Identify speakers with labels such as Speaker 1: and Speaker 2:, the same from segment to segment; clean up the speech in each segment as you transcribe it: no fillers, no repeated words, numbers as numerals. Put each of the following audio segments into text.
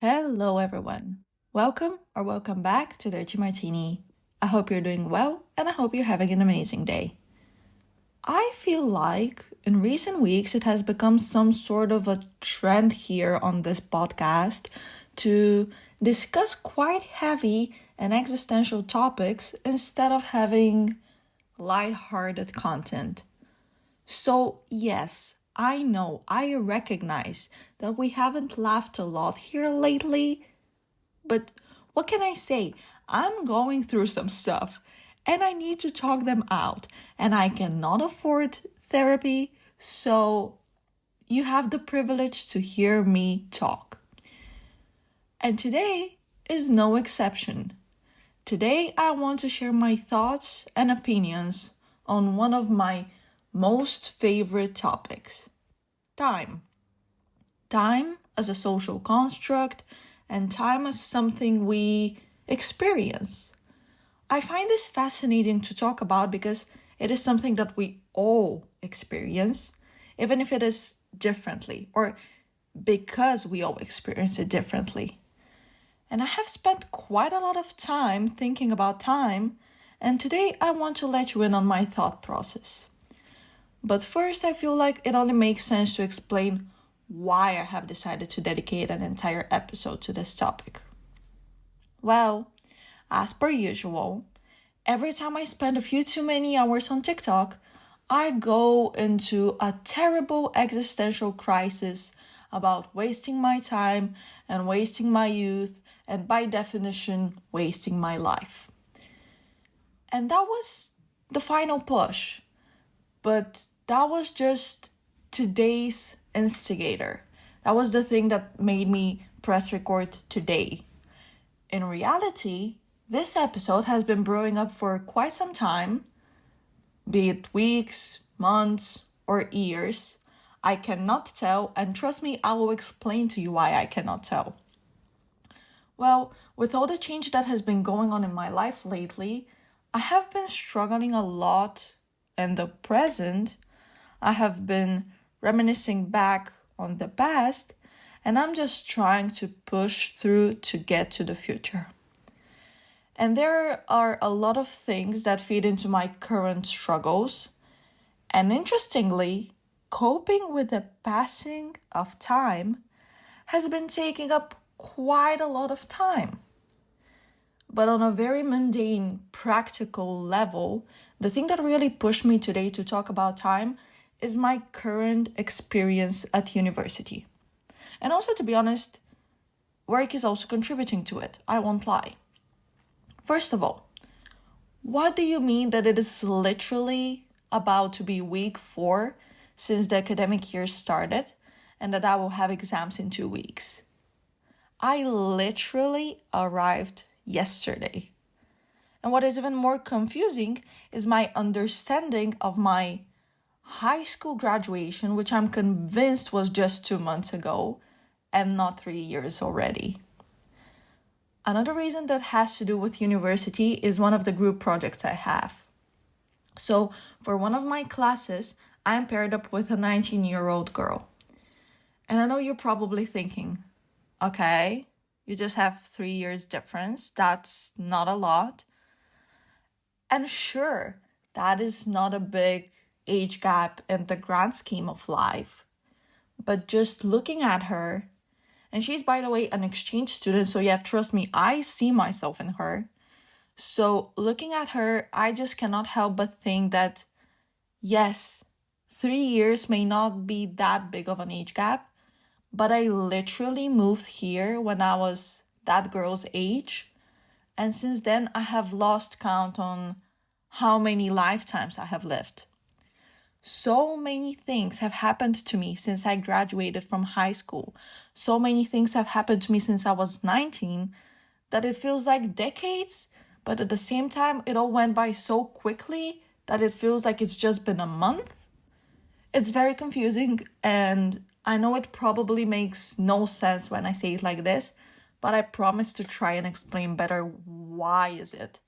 Speaker 1: Hello, everyone. Welcome back to Dirty Martini. I hope you're doing well and I hope you're having an amazing day. I feel like in recent weeks it has become some sort of a trend here on this podcast to discuss quite heavy and existential topics instead of having light-hearted content. So, yes, I recognize that we haven't laughed a lot here lately, but what can I say? I'm going through some stuff and I need to talk them out, and I cannot afford therapy, so you have the privilege to hear me talk. And today is no exception. Today, I want to share my thoughts and opinions on one of my most favorite topics: time. Time as a social construct, and time as something we experience. I find this fascinating to talk about because it is something that we all experience, even if it is differently, or because we all experience it differently. And I have spent quite a lot of time thinking about time, and today I want to let you in on my thought process. But first, I feel like it only makes sense to explain why I have decided to dedicate an entire episode to this topic. Well, as per usual, every time I spend a few too many hours on TikTok, I go into a terrible existential crisis about wasting my time and wasting my youth, and by definition, wasting my life. And that was the final push. But that was just today's instigator. That was the thing that made me press record today. In reality, this episode has been brewing up for quite some time, be it weeks, months, or years. I cannot tell, and trust me, I will explain to you why I cannot tell. Well, with all the change that has been going on in my life lately, I have been struggling a lot in the present. I have been reminiscing back on the past, and I'm just trying to push through to get to the future. And there are a lot of things that feed into my current struggles. And interestingly, coping with the passing of time has been taking up quite a lot of time. But on a very mundane, practical level, the thing that really pushed me today to talk about time is my current experience at university. And also, to be honest, work is also contributing to it. I won't lie. First of all, what do you mean that it is literally about to be week 4 since the academic year started and that I will have exams in 2 weeks? I literally arrived yesterday. And what is even more confusing is my understanding of my high school graduation, which I'm convinced was just 2 months ago and not 3 years already. Another reason that has to do with university is one of the group projects I have. So for one of my classes, I'm paired up with a 19-year-old girl. And I know you're probably thinking, okay, you just have 3 years difference. That's not a lot. And sure, that is not a big age gap in the grand scheme of life. But just looking at her, and she's, by the way, an exchange student, so yeah, trust me, I see myself in her. So looking at her, I just cannot help but think that, yes, 3 years may not be that big of an age gap, but I literally moved here when I was that girl's age. And since then, I have lost count on how many lifetimes I have lived. So many things have happened to me since I graduated from high school. So many things have happened to me since I was 19 that it feels like decades, but at the same time, it all went by so quickly that it feels like it's just been a month. It's very confusing, and I know it probably makes no sense when I say it like this, but I promise to try and explain better why is it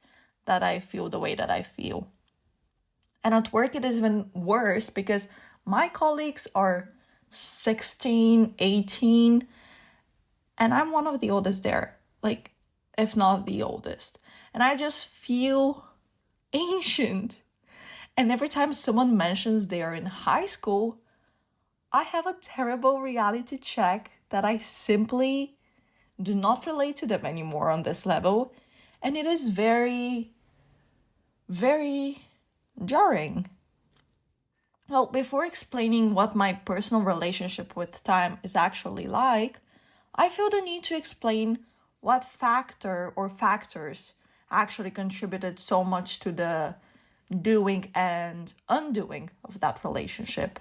Speaker 1: that I feel the way that I feel. And at work, it is even worse because my colleagues are 16, 18, And I'm one of the oldest there, like, if not the oldest. And I just feel ancient. And every time someone mentions they are in high school, I have a terrible reality check that I simply do not relate to them anymore on this level. And it is very, very jarring. Well, before explaining what my personal relationship with time is actually like, I feel the need to explain what factor or factors actually contributed so much to the doing and undoing of that relationship.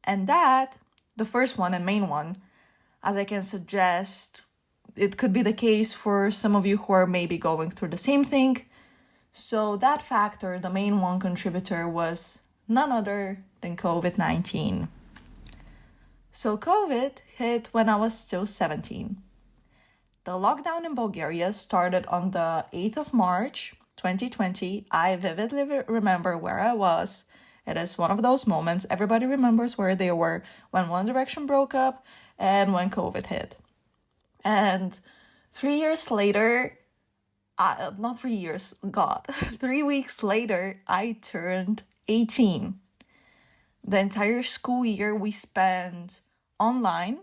Speaker 1: And that, the first one and main one, as I can suggest, it could be the case for some of you who are maybe going through the same thing. So that factor, the main one contributor, was none other than COVID-19. So COVID hit when I was still 17. The lockdown in Bulgaria started on the 8th of March, 2020. I vividly remember where I was. It is one of those moments everybody remembers where they were when One Direction broke up and when COVID hit. And 3 years later, not 3 years, God, 3 weeks later, I turned 18. The entire school year we spent online,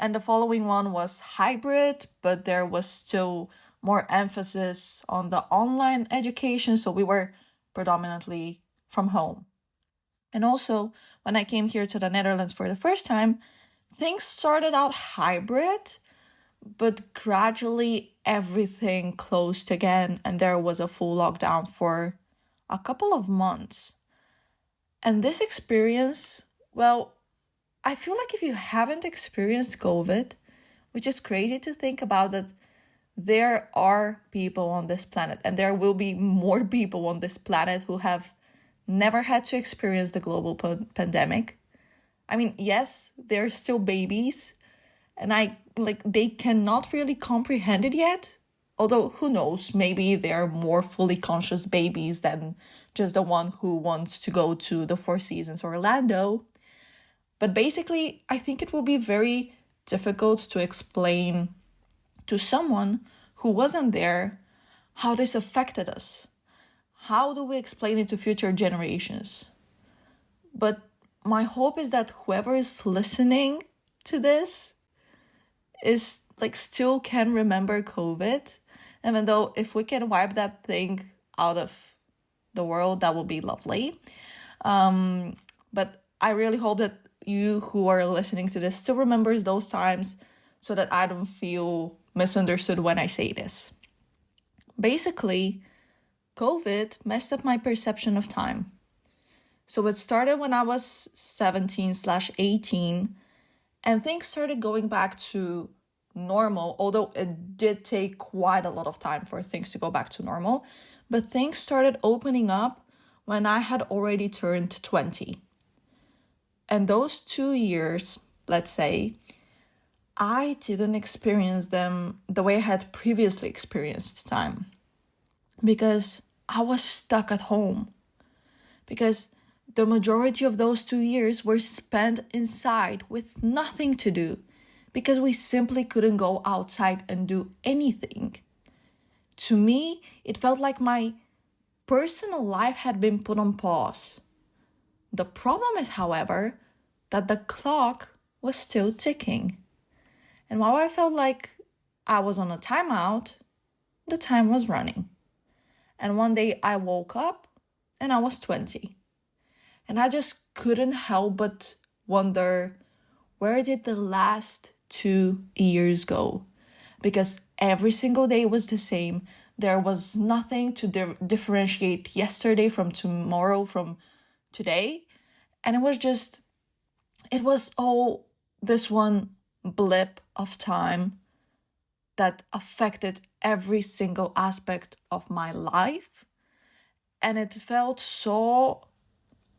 Speaker 1: and the following one was hybrid, but there was still more emphasis on the online education, so we were predominantly from home. And also, when I came here to the Netherlands for the first time, things started out hybrid, but gradually everything closed again, and there was a full lockdown for a couple of months. And this experience, well, I feel like if you haven't experienced COVID, which is crazy to think about, that there are people on this planet, and there will be more people on this planet who have never had to experience the global pandemic. I mean, yes, they're still babies, and they cannot really comprehend it yet. Although, who knows, maybe they're more fully conscious babies than just the one who wants to go to the Four Seasons Orlando. But basically, I think it will be very difficult to explain to someone who wasn't there how this affected us. How do we explain it to future generations? But my hope is that whoever is listening to this is still can remember COVID. Even though if we can wipe that thing out of the world, that will be lovely. But I really hope that you who are listening to this still remembers those times so that I don't feel misunderstood when I say this. Basically, COVID messed up my perception of time. So it started when I was 17/18, and things started going back to normal, although it did take quite a lot of time for things to go back to normal. But things started opening up when I had already turned 20. And those 2 years, let's say, I didn't experience them the way I had previously experienced time. Because I was stuck at home. Because the majority of those 2 years were spent inside with nothing to do. Because we simply couldn't go outside and do anything. To me, it felt like my personal life had been put on pause. The problem is, however, that the clock was still ticking. And while I felt like I was on a timeout, the time was running. And one day I woke up and I was 20. And I just couldn't help but wonder, where did the last 2 years go? Because every single day was the same. There was nothing to differentiate yesterday from tomorrow from today. And it was all this one blip of time that affected every single aspect of my life. And it felt so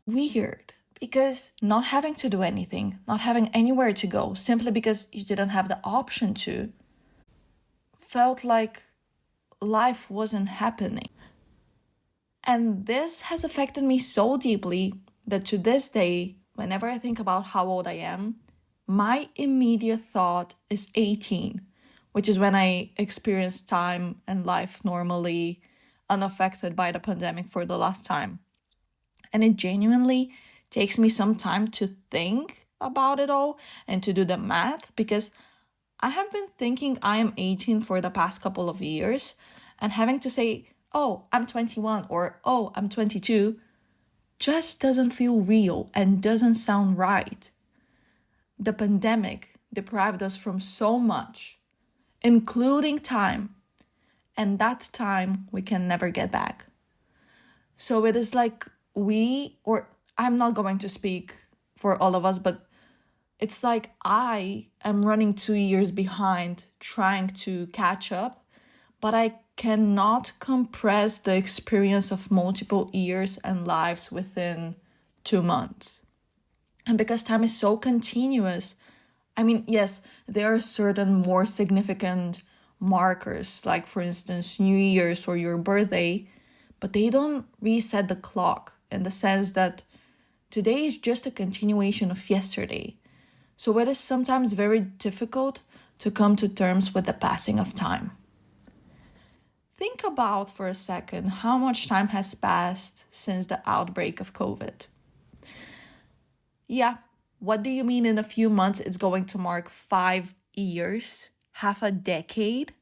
Speaker 1: weird because not having to do anything, not having anywhere to go, simply because you didn't have the option to, felt like life wasn't happening. And this has affected me so deeply that to this day, whenever I think about how old I am, my immediate thought is 18, which is when I experienced time and life normally, unaffected by the pandemic for the last time. And it genuinely takes me some time to think about it all and to do the math, because I have been thinking I am 18 for the past couple of years, and having to say, oh, I'm 21 or oh, I'm 22 just doesn't feel real and doesn't sound right. The pandemic deprived us from so much, including time, and that time we can never get back. So it is like I'm not going to speak for all of us, but it's like I am running 2 years behind trying to catch up, but I cannot compress the experience of multiple years and lives within 2 months. And because time is so continuous, I mean, yes, there are certain more significant markers, like for instance, New Year's or your birthday, but they don't reset the clock in the sense that today is just a continuation of yesterday. So it is sometimes very difficult to come to terms with the passing of time. Think about for a second how much time has passed since the outbreak of COVID. Yeah, what do you mean in a few months it's going to mark 5 years? Half a decade?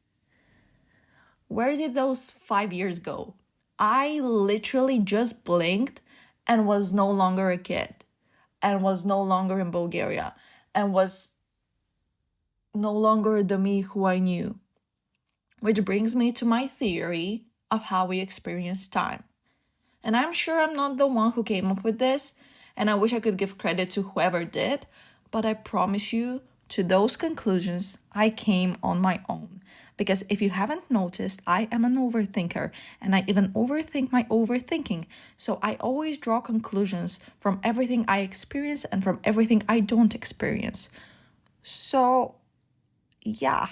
Speaker 1: Where did those 5 years go? I literally just blinked and was no longer a kid, and was no longer in Bulgaria, and was no longer the me who I knew. Which brings me to my theory of how we experience time. And I'm sure I'm not the one who came up with this, and I wish I could give credit to whoever did, but I promise you, to those conclusions, I came on my own. Because if you haven't noticed, I am an overthinker, and I even overthink my overthinking. So I always draw conclusions from everything I experience and from everything I don't experience. So, yeah,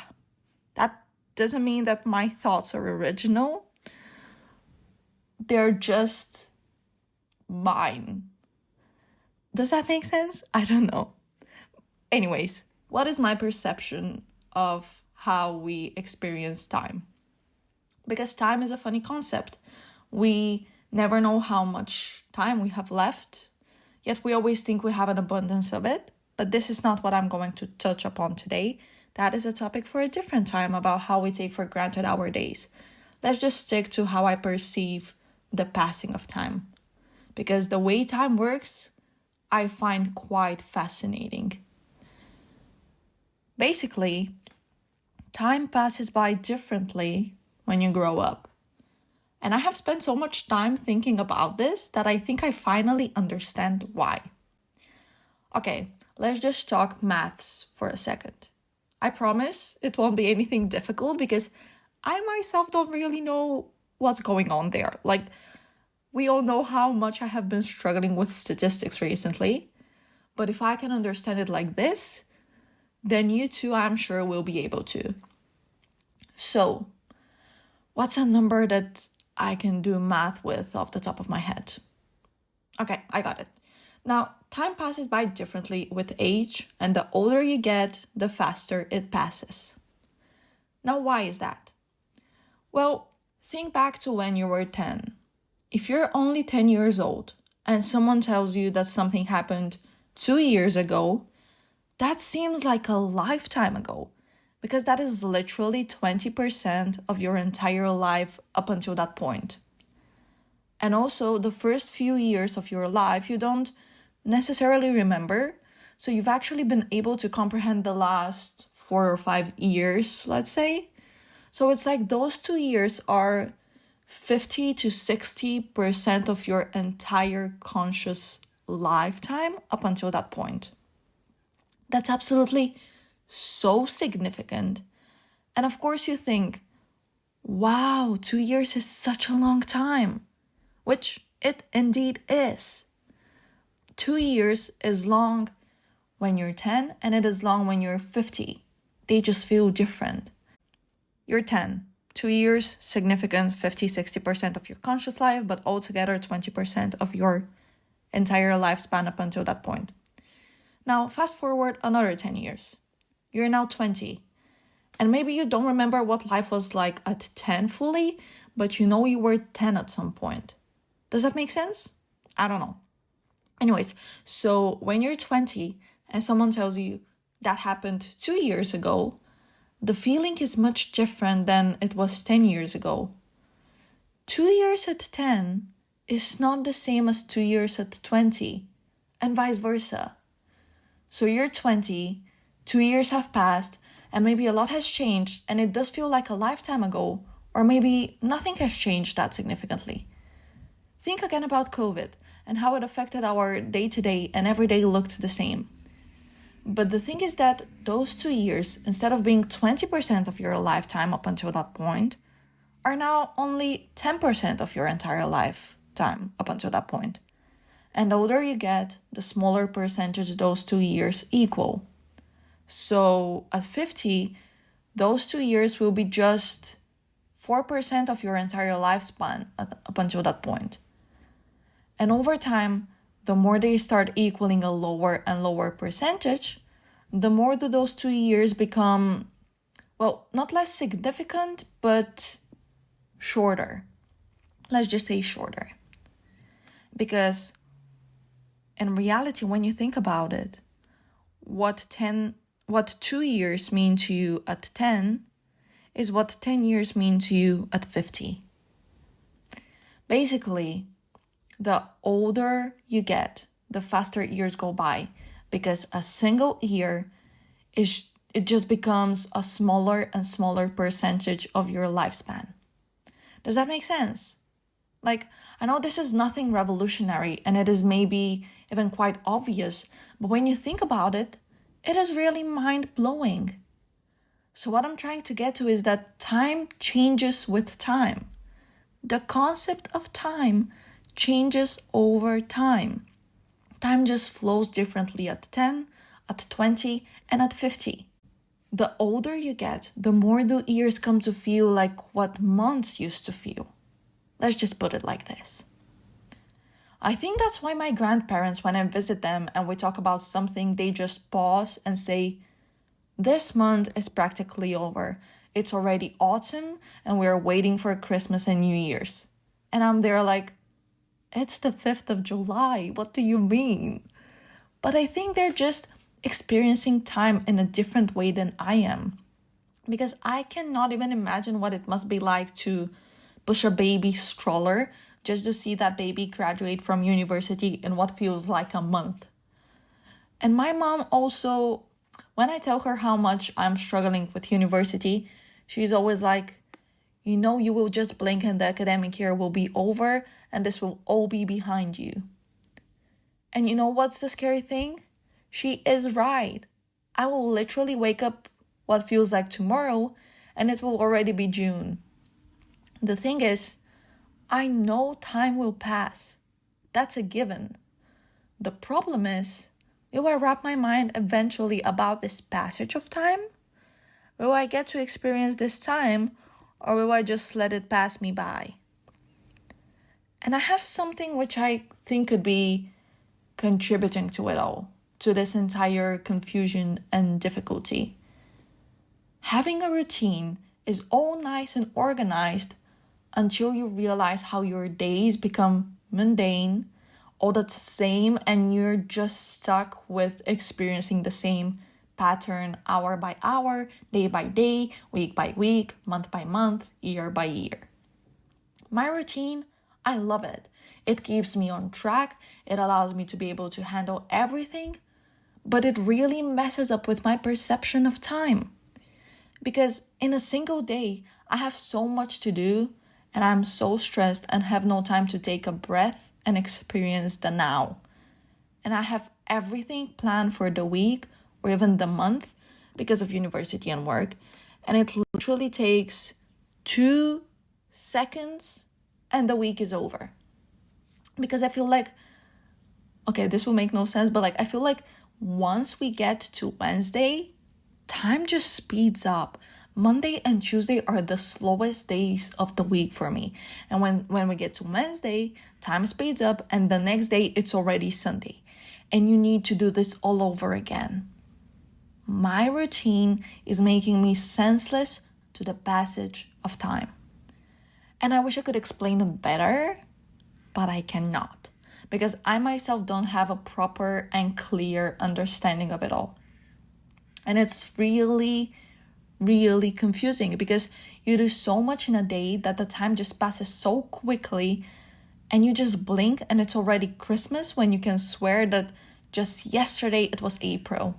Speaker 1: that doesn't mean that my thoughts are original. They're just mine. Does that make sense? I don't know. Anyways, what is my perception of how we experience time? Because time is a funny concept. We never know how much time we have left, yet we always think we have an abundance of it. But this is not what I'm going to touch upon today. That is a topic for a different time, about how we take for granted our days. Let's just stick to how I perceive the passing of time. Because the way time works, I find quite fascinating. Basically, time passes by differently when you grow up. And I have spent so much time thinking about this that I think I finally understand why. Okay, let's just talk maths for a second. I promise it won't be anything difficult, because I myself don't really know what's going on there. Like, we all know how much I have been struggling with statistics recently. But if I can understand it like this, then you too, I'm sure, will be able to. So, what's a number that I can do math with off the top of my head? Okay, I got it. Now, time passes by differently with age, and the older you get, the faster it passes. Now, why is that? Well, think back to when you were 10. If you're only 10 years old and someone tells you that something happened 2 years ago, that seems like a lifetime ago, because that is literally 20% of your entire life up until that point. And also, the first few years of your life, you don't necessarily remember. So you've actually been able to comprehend the last 4 or 5 years, let's say. So it's like those 2 years are 50 to 60% of your entire conscious lifetime up until that point. That's absolutely so significant. And of course you think, wow, 2 years is such a long time, which it indeed is. 2 years is long when you're 10 and it is long when you're 50. They just feel different. You're 10. 2 years, significant 50-60% of your conscious life, but altogether 20% of your entire lifespan up until that point. Now, fast forward another 10 years. You're now 20. And maybe you don't remember what life was like at 10 fully, but you know you were 10 at some point. Does that make sense? I don't know. Anyways, so when you're 20 and someone tells you that happened 2 years ago, the feeling is much different than it was 10 years ago. 2 years at 10 is not the same as 2 years at 20, and vice versa. So you're 20, 2 years have passed, and maybe a lot has changed, and it does feel like a lifetime ago, or maybe nothing has changed that significantly. Think again about COVID and how it affected our day-to-day and every day looked the same. But the thing is that those 2 years, instead of being 20% of your lifetime up until that point, are now only 10% of your entire lifetime up until that point. And the older you get, the smaller percentage those 2 years equal. So at 50, those 2 years will be just 4% of your entire lifespan up until that point. And over time, the more they start equaling a lower and lower percentage, the more do those 2 years become, well, not less significant, but shorter. Let's just say shorter. Because in reality, when you think about it, what 2 years mean to you at 10 is what 10 years mean to you at 50. Basically, the older you get, the faster years go by, because a single year it just becomes a smaller and smaller percentage of your lifespan. Does that make sense? Like, I know this is nothing revolutionary and it is maybe even quite obvious, but when you think about it, it is really mind-blowing. So what I'm trying to get to is that time changes with time. The concept of time changes over time. Time just flows differently at 10, at 20, and at 50. The older you get, the more do years come to feel like what months used to feel. Let's just put it like this. I think that's why my grandparents, when I visit them and we talk about something, they just pause and say, this month is practically over. It's already autumn and we're waiting for Christmas and New Year's. And I'm there like, it's the 5th of July. What do you mean? But I think they're just experiencing time in a different way than I am. Because I cannot even imagine what it must be like to push a baby stroller just to see that baby graduate from university in what feels like a month. And my mom also, when I tell her how much I'm struggling with university, she's always like, you know, you will just blink and the academic year will be over and this will all be behind you. And you know what's the scary thing? She is right. I will literally wake up what feels like tomorrow and it will already be June. The thing is, I know time will pass. That's a given. The problem is, will I wrap my mind eventually about this passage of time? Will I get to experience this time, or will I just let it pass me by? And I have something which I think could be contributing to it all, to this entire confusion and difficulty. Having a routine is all nice and organized until you realize how your days become mundane, all the same, and you're just stuck with experiencing the same pattern hour by hour, day by day, week by week, month by month, year by year. My routine, I love it. It keeps me on track. It allows me to be able to handle everything, but it really messes up with my perception of time. Because in a single day, I have so much to do, and I'm so stressed and have no time to take a breath and experience the now. And I have everything planned for the week or even the month because of university and work. And it literally takes 2 seconds and the week is over. Because I feel like, okay, this will make no sense, but like I feel like once we get to Wednesday, time just speeds up. Monday and Tuesday are the slowest days of the week for me. And when we get to Wednesday, time speeds up and the next day it's already Sunday. and you need to do this all over again. My routine is making me senseless to the passage of time. And I wish I could explain it better, but I cannot, because I myself don't have a proper and clear understanding of it all. And it's really, really confusing because you do so much in a day that the time just passes so quickly, and you just blink and it's already Christmas when you can swear that just yesterday it was April.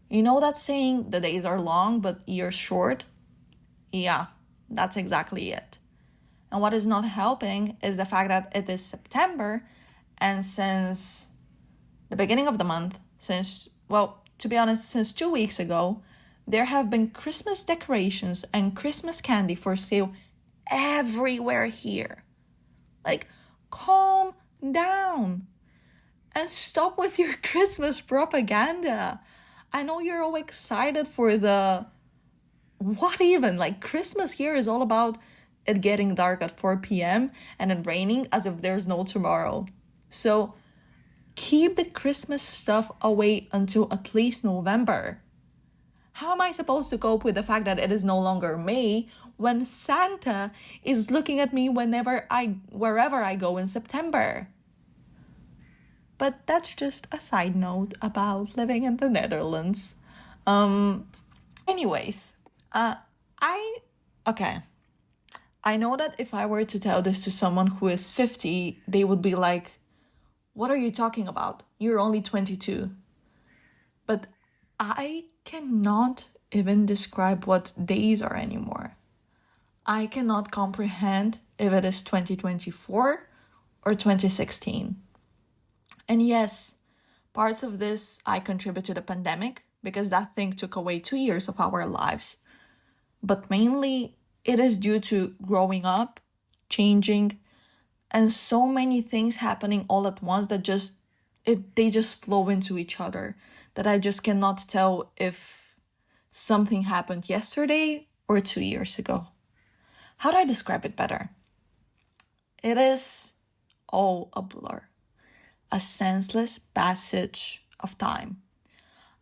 Speaker 1: You know that saying, the days are long but years short? Yeah, that's exactly it. And what is not helping is the fact that it is September, and since the beginning of the month, to be honest, since 2 weeks ago, there have been Christmas decorations and Christmas candy for sale everywhere here. Like, calm down and stop with your Christmas propaganda. I know you're all excited for what even? Like, Christmas here is all about it getting dark at 4 p.m. and it raining as if there's no tomorrow. So keep the Christmas stuff away until at least November. How am I supposed to cope with the fact that it is no longer May when Santa is looking at me wherever I go in September? But that's just a side note about living in the Netherlands. Anyways, I know that if I were to tell this to someone who is 50, they would be like, what are you talking about? You're only 22. But I cannot even describe what days are anymore. I cannot comprehend if it is 2024 or 2016. And yes, parts of this I contribute to the pandemic because that thing took away 2 years of our lives. But mainly it is due to growing up, changing, and so many things happening all at once that they just flow into each other, that I just cannot tell if something happened yesterday or 2 years ago. How do I describe it better? It is all a blur, a senseless passage of time.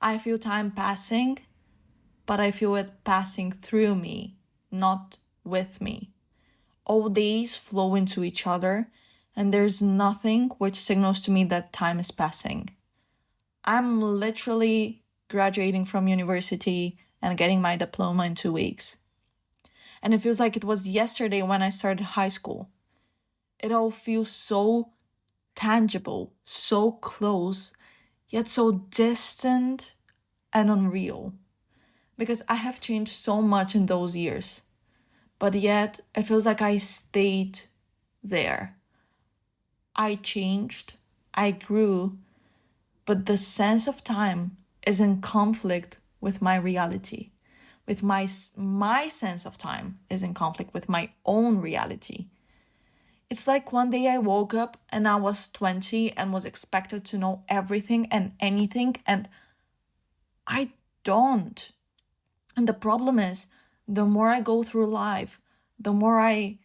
Speaker 1: I feel time passing, but I feel it passing through me, not with me. All days flow into each other, and there's nothing which signals to me that time is passing. I'm literally graduating from university and getting my diploma in 2 weeks. And it feels like it was yesterday when I started high school. It all feels so tangible, so close, yet so distant and unreal. Because I have changed so much in those years. But yet, it feels like I stayed there. I changed, I grew, but the sense of time is in conflict with my reality. With my sense of time is in conflict with my own reality. It's like one day I woke up and I was 20 and was expected to know everything and anything, and I don't. And the problem is, the more I go through life, the more I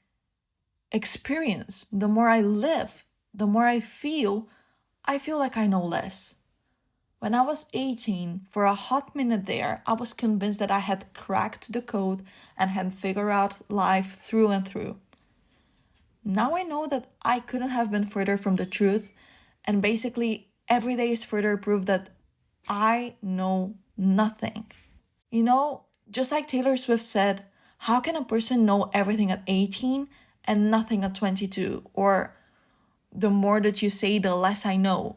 Speaker 1: experience, the more I live, the more I feel like I know less. When I was 18, for a hot minute there, I was convinced that I had cracked the code and had figured out life through and through. Now I know that I couldn't have been further from the truth, and basically every day is further proof that I know nothing. You know, just like Taylor Swift said, how can a person know everything at 18 and nothing at 22? Or the more that you say, the less I know.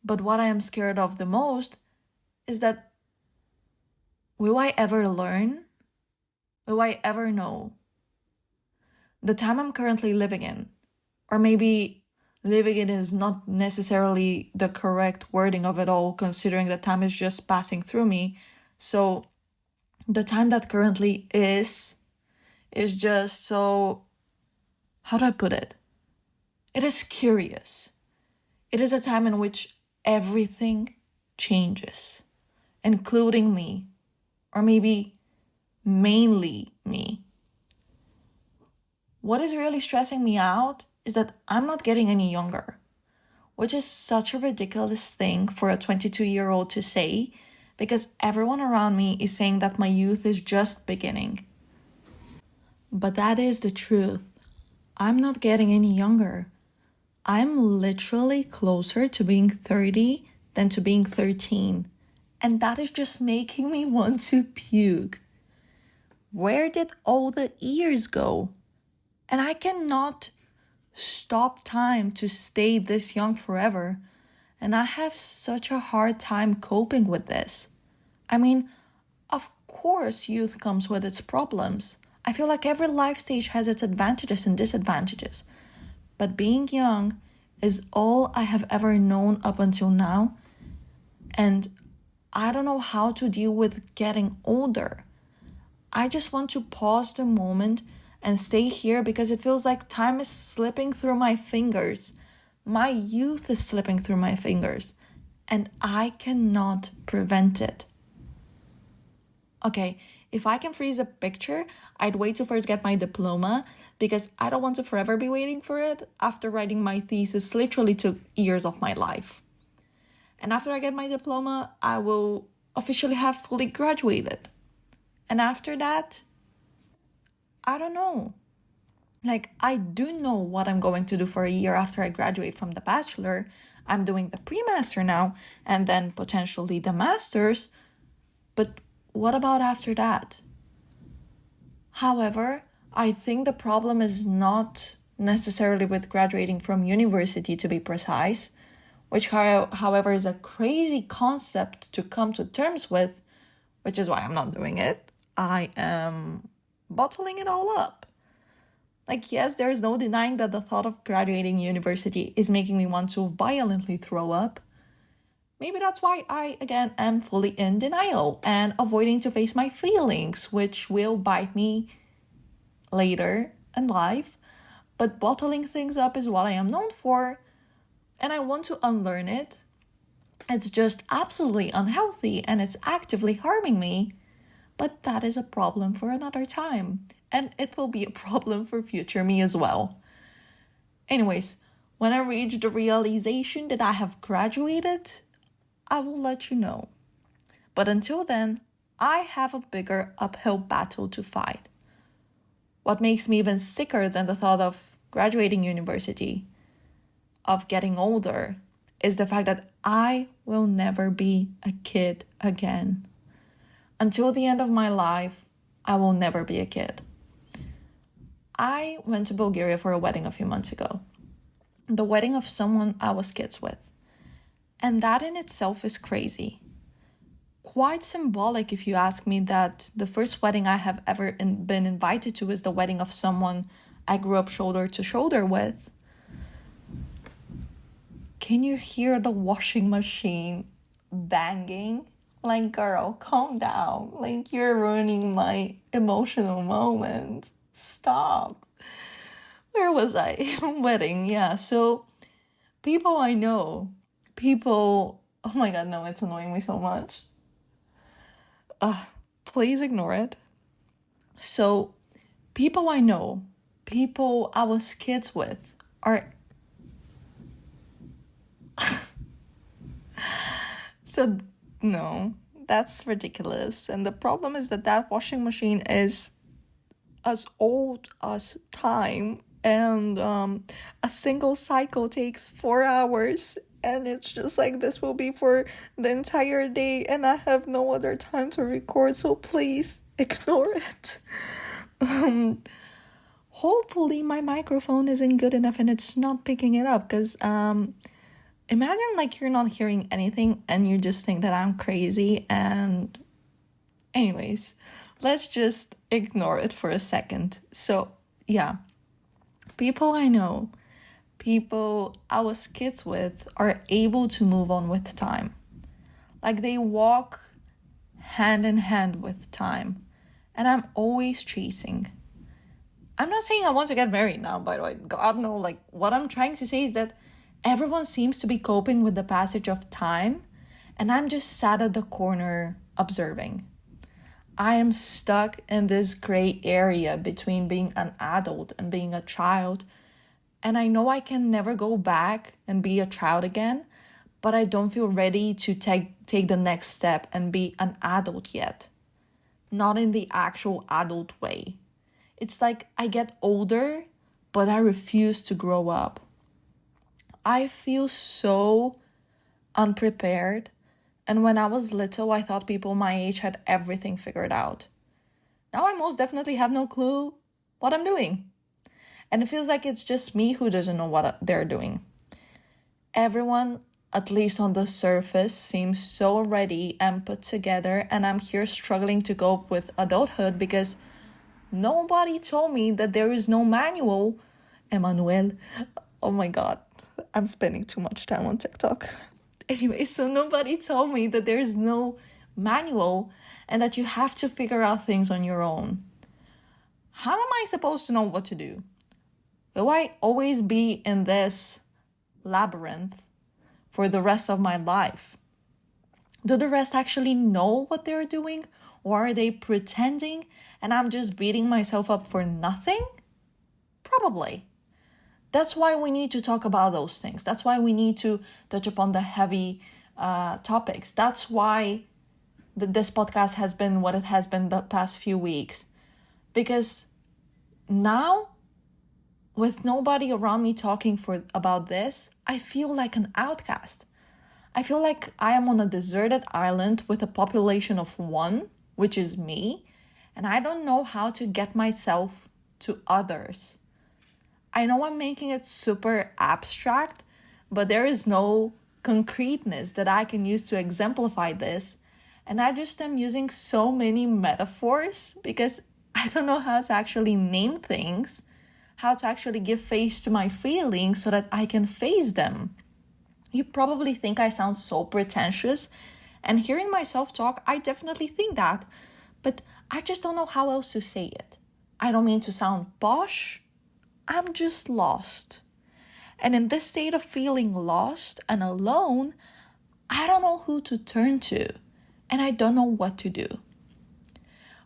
Speaker 1: But what I am scared of the most is that, will I ever learn? Will I ever know? The time I'm currently living in, or maybe living in is not necessarily the correct wording of it all, considering that time is just passing through me. So the time that currently is just so, how do I put it? It is curious. It is a time in which everything changes, including me, or maybe mainly me. What is really stressing me out is that I'm not getting any younger. which is such a ridiculous thing for a 22-year-old to say because everyone around me is saying that my youth is just beginning. But that is the truth. I'm not getting any younger. I'm literally closer to being 30 than to being 13. And that is just making me want to puke. Where did all the years go? And I cannot stop time to stay this young forever. And I have such a hard time coping with this. I mean, of course, youth comes with its problems. I feel like every life stage has its advantages and disadvantages. But being young is all I have ever known up until now. And I don't know how to deal with getting older. I just want to pause the moment and stay here because it feels like time is slipping through my fingers. My youth is slipping through my fingers, and I cannot prevent it. Okay, if I can freeze a picture, I'd wait to first get my diploma because I don't want to forever be waiting for it after writing my thesis literally took years of my life. And after I get my diploma, I will officially have fully graduated. And after that, I don't know. Like, I do know what I'm going to do for a year after I graduate from the bachelor. I'm doing the pre-master now, and then potentially the master's. But what about after that? However, I think the problem is not necessarily with graduating from university, to be precise, which, however, is a crazy concept to come to terms with, which is why I'm not doing it. I am bottling it all up. Like, yes, there is no denying that the thought of graduating university is making me want to violently throw up. Maybe that's why I, again, am fully in denial and avoiding to face my feelings, which will bite me later in life. But bottling things up is what I am known for, and I want to unlearn it. It's just absolutely unhealthy and it's actively harming me. But that is a problem for another time, and it will be a problem for future me as well. Anyways, when I reach the realization that I have graduated, I will let you know. But until then, I have a bigger uphill battle to fight. What makes me even sicker than the thought of graduating university, of getting older, is the fact that I will never be a kid again. Until the end of my life, I will never be a kid. I went to Bulgaria for a wedding a few months ago. The wedding of someone I was kids with. And that in itself is crazy. Quite symbolic if you ask me that the first wedding I have ever been invited to is the wedding of someone I grew up shoulder to shoulder with. Can you hear the washing machine banging? Like, girl, calm down. Like, you're ruining my emotional moment. Stop. Where was I? Wedding, yeah. So, people I know. Oh my god, no, it's annoying me so much. Please ignore it. So, people I know, people I was kids with, are... So, no, that's ridiculous. And the problem is that washing machine is as old as time. And a single cycle takes 4 hours. And it's just like, this will be for the entire day. And I have no other time to record. So please ignore it. Hopefully my microphone isn't good enough and it's not picking it up. Because... imagine like you're not hearing anything and you just think that I'm crazy. And anyways, let's just ignore it for a second. So yeah, people I know, people I was kids with are able to move on with time. Like, they walk hand in hand with time. And I'm always chasing. I'm not saying I want to get married now, by the way. God, no. Like, what I'm trying to say is that everyone seems to be coping with the passage of time, and I'm just sat at the corner observing. I am stuck in this gray area between being an adult and being a child, And I know I can never go back and be a child again, but I don't feel ready to take the next step and be an adult yet. Not in the actual adult way. It's like I get older, but I refuse to grow up. I feel so unprepared. And when I was little, I thought people my age had everything figured out. Now I most definitely have no clue what I'm doing. And it feels like it's just me who doesn't know what they're doing. Everyone, at least on the surface, seems so ready and put together, and I'm here struggling to cope with adulthood because nobody told me that there is no manual. Emmanuel, oh my god, I'm spending too much time on TikTok. Anyway, so nobody told me that there is no manual and that you have to figure out things on your own. How am I supposed to know what to do? Will I always be in this labyrinth for the rest of my life? Do the rest actually know what they're doing? Or are they pretending and I'm just beating myself up for nothing? Probably. That's why we need to talk about those things. That's why we need to touch upon the heavy topics. That's why this podcast has been what it has been the past few weeks. Because now, with nobody around me talking about this, I feel like an outcast. I feel like I am on a deserted island with a population of 1, which is me, and I don't know how to get myself to others. I know I'm making it super abstract, but there is no concreteness that I can use to exemplify this. And I just am using so many metaphors because I don't know how to actually name things, how to actually give face to my feelings so that I can face them. You probably think I sound so pretentious, and hearing myself talk, I definitely think that, but I just don't know how else to say it. I don't mean to sound posh, I'm just lost. And in this state of feeling lost and alone, I don't know who to turn to, and I don't know what to do.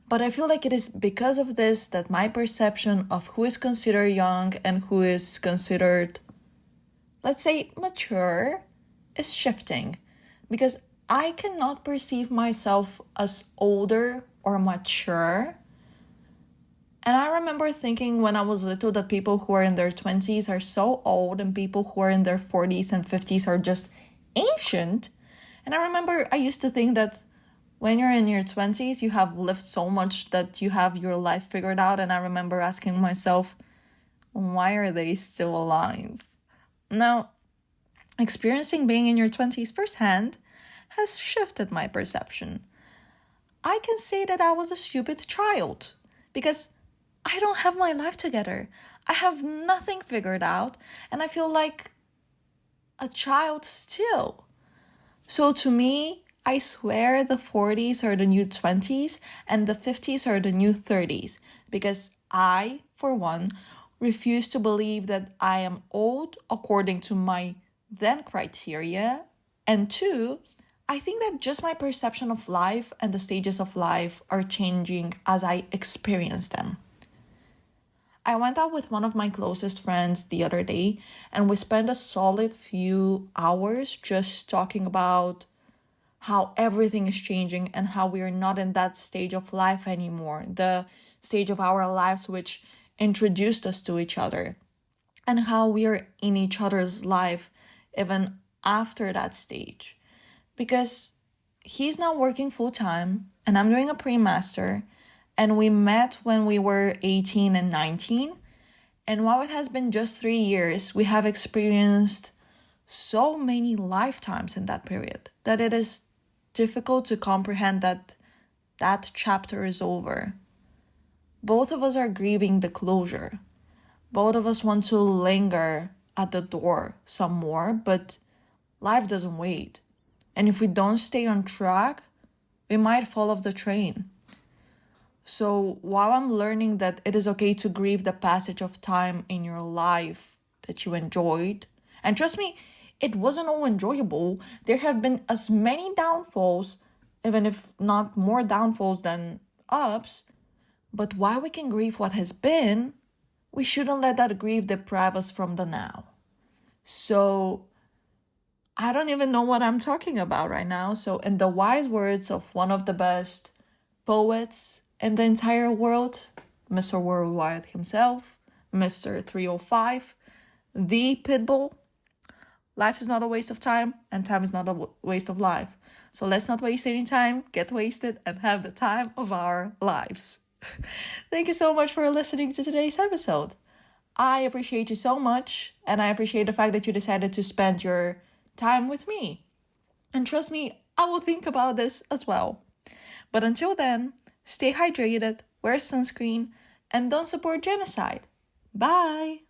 Speaker 1: But I feel like it is because of this that my perception of who is considered young and who is considered, let's say, mature is shifting. Because I cannot perceive myself as older or mature. And I remember thinking when I was little that people who are in their 20s are so old and people who are in their 40s and 50s are just ancient. And I remember I used to think that when you're in your 20s, you have lived so much that you have your life figured out. And I remember asking myself, why are they still alive? Now, experiencing being in your 20s firsthand has shifted my perception. I can say that I was a stupid child because I don't have my life together. I have nothing figured out and I feel like a child still. So to me, I swear the 40s are the new 20s and the 50s are the new 30s because I, for one, refuse to believe that I am old according to my then criteria. And 2, I think that just my perception of life and the stages of life are changing as I experience them. I went out with one of my closest friends the other day and we spent a solid few hours just talking about how everything is changing and how we are not in that stage of life anymore, the stage of our lives which introduced us to each other, and how we are in each other's life even after that stage. Because he's now working full-time and I'm doing a pre-master, and we met when we were 18 and 19, and while it has been just 3 years, we have experienced so many lifetimes in that period that it is difficult to comprehend that that chapter is over. Both of us are grieving the closure. Both of us want to linger at the door some more, but life doesn't wait. And if we don't stay on track, we might fall off the train. So while I'm learning that it is okay to grieve the passage of time in your life that you enjoyed, and trust me, it wasn't all enjoyable. There have been as many downfalls, even if not more downfalls than ups. But while we can grieve what has been, we shouldn't let that grief deprive us from the now. So I don't even know what I'm talking about right now. So in the wise words of one of the best poets in the entire world, Mr. Worldwide himself, Mr. 305, the Pitbull, life is not a waste of time, and time is not a waste of life. So let's not waste any time, get wasted, and have the time of our lives. Thank you so much for listening to today's episode. I appreciate you so much, and I appreciate the fact that you decided to spend your time with me. And trust me, I will think about this as well. But until then, stay hydrated, wear sunscreen, and don't support genocide. Bye!